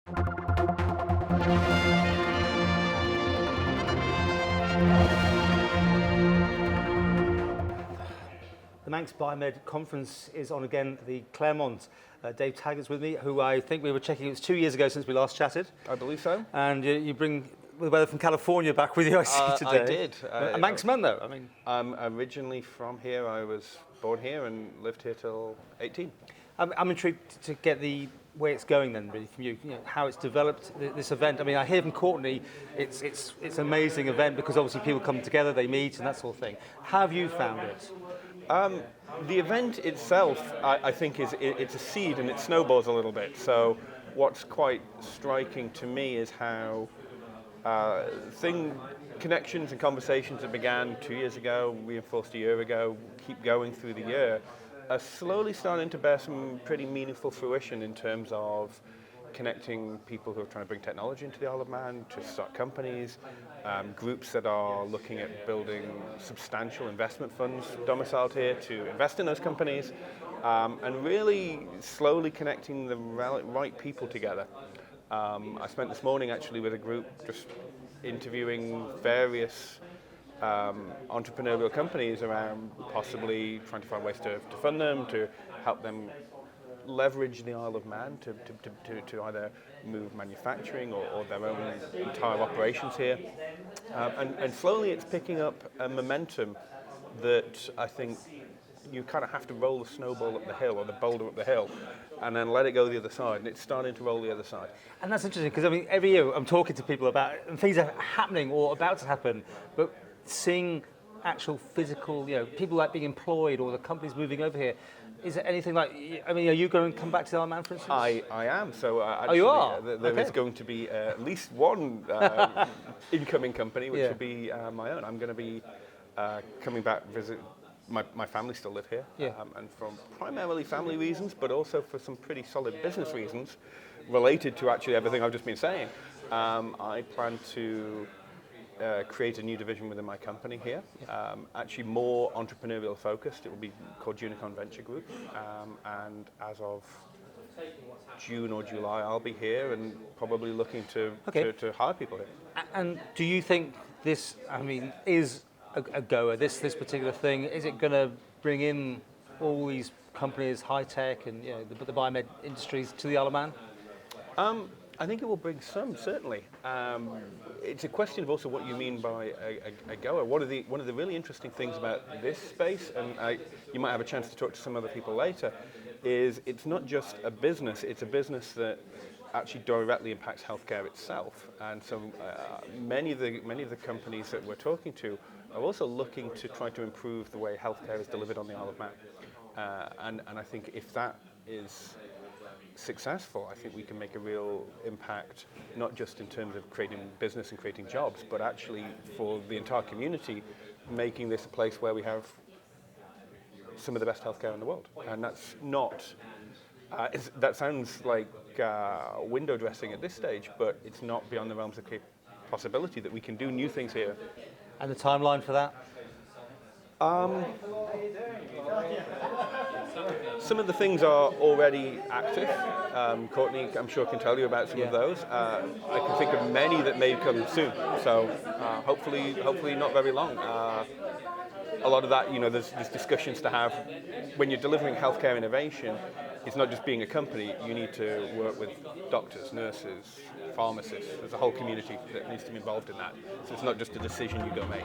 The Manx BioMed Conference is on again at the Claremont. Dave Taggart's with me, who I think we were checking, it was 2 years ago since we last chatted. I believe so. And you bring the weather from California back with you, I see today. I did. A Manx man, though. I mean, I'm originally from here. I was born here and lived here till 18. I'm intrigued to get the way it's going then, really, from you. How it's developed, this event. I mean, I hear from Courtney, it's an amazing event because obviously people come together, they meet and that sort of thing. How have you found it? The event itself, I think, it's a seed and it snowballs a little bit. So what's quite striking to me is how connections and conversations that began 2 years ago, reinforced a year ago, keep going through the year, are slowly starting to bear some pretty meaningful fruition in terms of connecting people who are trying to bring technology into the Isle of Man, to start companies, groups that are looking at building substantial investment funds domiciled here to invest in those companies, and really slowly connecting the right people together. I spent this morning actually with a group just interviewing various entrepreneurial companies around possibly trying to find ways to fund them, to help them leverage the Isle of Man to either move manufacturing or their own entire operations here. And slowly it's picking up a momentum that I think you kind of have to roll the snowball up the hill or the boulder up the hill and then let it go the other side, and it's starting to roll the other side. And that's interesting because I mean, every year I'm talking to people about it, and things are happening or about to happen, but seeing actual physical, people like being employed or the companies moving over here. Is there anything like, I mean, are you going to come back to the Isle of Man, for instance? I am. So actually, you are? There is going to be at least one incoming company, which will be my own. I'm going to be coming back visit. My family still live here, and from primarily family reasons, but also for some pretty solid business reasons related to actually everything I've just been saying. I plan to create a new division within my company here, actually more entrepreneurial focused. It will be called Junicon Venture Group, and as of June or July I'll be here and probably looking to hire people here. And do you think this, I mean, is a goer, this particular thing? Is it going to bring in all these companies, high tech and the biomed industries to the Isle of Man? I think it will bring some, certainly. It's a question of also what you mean by a goer. One of the really interesting things about this space, and you might have a chance to talk to some other people later, is it's not just a business, it's a business that actually directly impacts healthcare itself. And so many of the companies that we're talking to are also looking to try to improve the way healthcare is delivered on the Isle of Man. And I think if that is successful, I think we can make a real impact, not just in terms of creating business and creating jobs, but actually for the entire community, making this a place where we have some of the best healthcare in the world. And that's not, that sounds like window dressing at this stage, but it's not beyond the realms of possibility that we can do new things here. And the timeline for that? Some of the things are already active. Courtney, I'm sure, can tell you about some of those. I can think of many that may come soon. So hopefully not very long. A lot of that, there's discussions to have. When you're delivering healthcare innovation, it's not just being a company. You need to work with doctors, nurses, pharmacists. There's a whole community that needs to be involved in that. So it's not just a decision you go make.